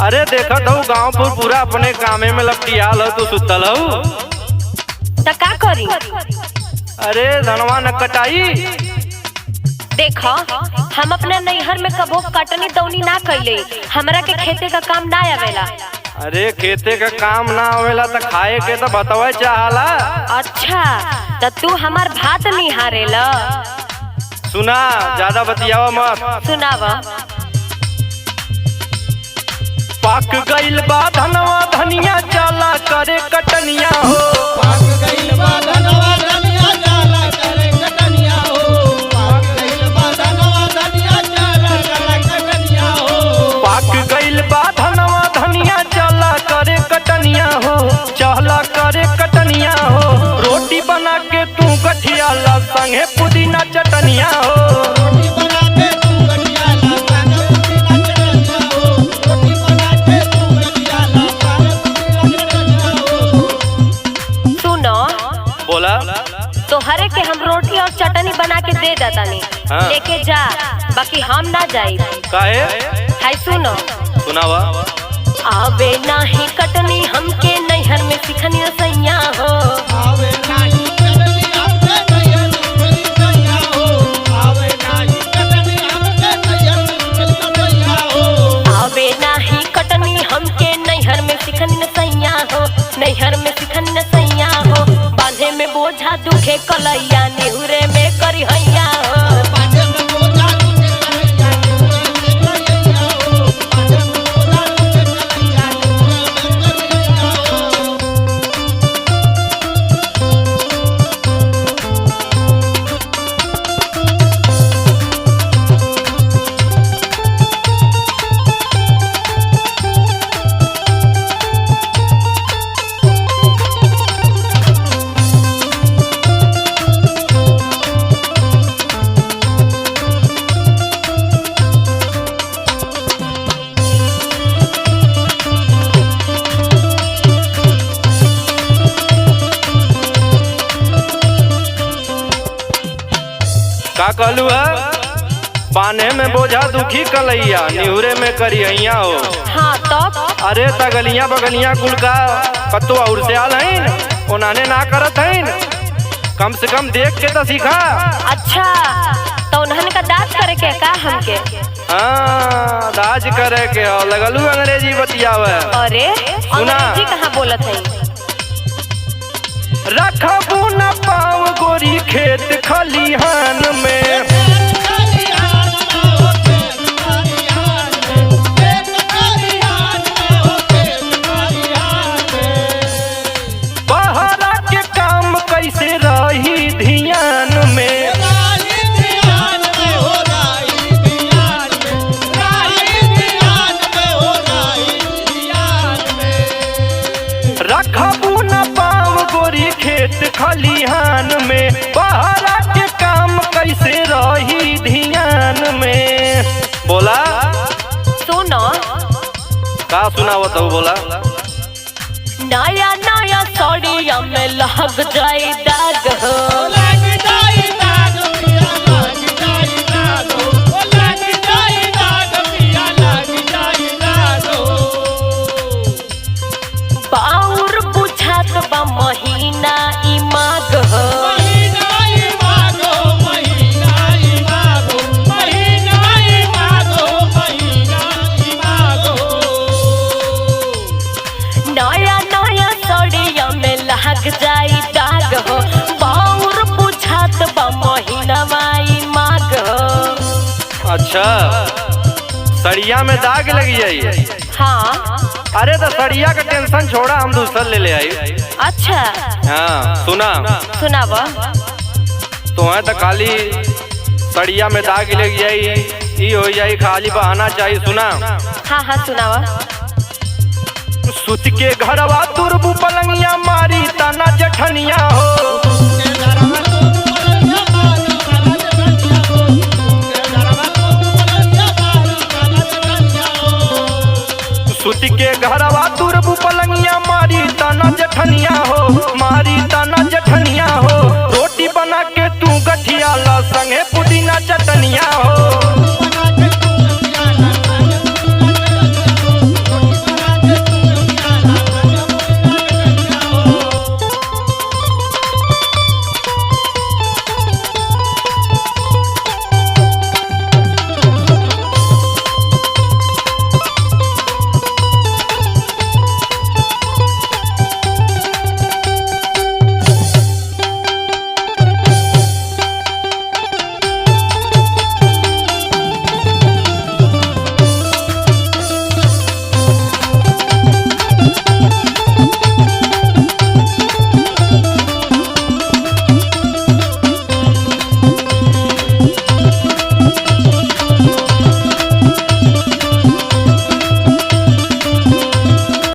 अरे देखत हूँ गाँवपुर पूरा अपने कामे में लपटियाल हो, तू सुतल हो तो का करी? अरे धनवा न कटाई। देखो हम अपने नैहर में कबो कटनी दौनी ना कैले, हमरा के खेते का काम ना आवेला। अरे खेते का काम ना आवेला तो खाए के तो बतवा चाहला। अच्छा तो तू हमार भात निहारेला। सुना ज्यादा बतियावा मत। सुनावा। पाक गइल बा धनवा धनिया जाला करे कटनिया हो। पाक गइल बा धनवा धनिया जाला करे कटनिया हो। पाक गइल बा धनवा धनिया जाला करे कटनिया हो। पाक गइल बा धनवा धनिया जाला करे कटनिया हो। चहला करे कटनिया हो। रोटी बना के तू गठिया ला संगे पुदीना चटनिया हो। रोटी बना के तू गठिया ला संगे पुदीना चटनिया हो। रोटी बना के तू गठिया ला संगे पुदीना चटनिया हो। सुनो बोला तोहरे के हम रोटी और चटनी बना के दे देतानी। हाँ। लेके जा, बाकी हम ना जाई। काहे? हाय सुनो। सुनावा। आवे नाही कटनी हमके नैहर में सिखनी सैया हो। आवे नाही कटनी हमके नैहर में सिखनी सैया हो। आवे नाही कटनी हमके नैहर में सिखनी सैया हो। आवे नाही कटनी हमके नैहर में सिखनी सैया हो। नैहर में सिखनी सैया हो। बांधे में बोझा दुखे कलैया, निहुरे में करी हैया हो। बांधे में बोझा दुखे कलैया, निहुरे में करी हैया हो। बांधे में बोझा दुखे कलैया, निहुरे में करी हैया हो। का कहलू है? बाने में बोझा दुखी कलैया, निहुरे में करिया हो। हाँ तब अरे तगलिया बगलिया कुल का कतो और से आल हैं, ओनाने ना करत हैं। कम से कम देख के तो सीखा। अच्छा तो उन्होंने का दाज करे के का हमके? हाँ दाज करे के हो, लगलू अंग्रेजी बतियावे। अरे अंग्रेजी कहाँ बोलत है? रखबू न पाव गोरी खेत खलिहान में। बहरा के काम कैसे रही ध्यान में। रखबू न पाव गोरी खेत खलिहान में। बहरा के काम कैसे रही ध्यान में। बोला सुनो का सुनावत हो? बोला नया नया साड़िया में लग जाए दाग हो। बाउर बुझात बा महीना ई माघ हो। नया नया साड़िया में लग जाई दाग हो। बाउर बुझात बा महीना ई माघ हो। अच्छा सड़िया में दाग लग जाइए। हाँ अरे तो सड़िया का टेंशन छोड़ा, हम दूसर ले ले आई। अच्छा हाँ सुना सुनावा। तो है तो खाली सड़िया में दाग लग जाई, ई हो जाई, खाली बहाना चाहिए। सुना हाँ हाँ सुनावा। सुत के घरवा तुरबू पलंगिया मारी ताना जठनिया हो।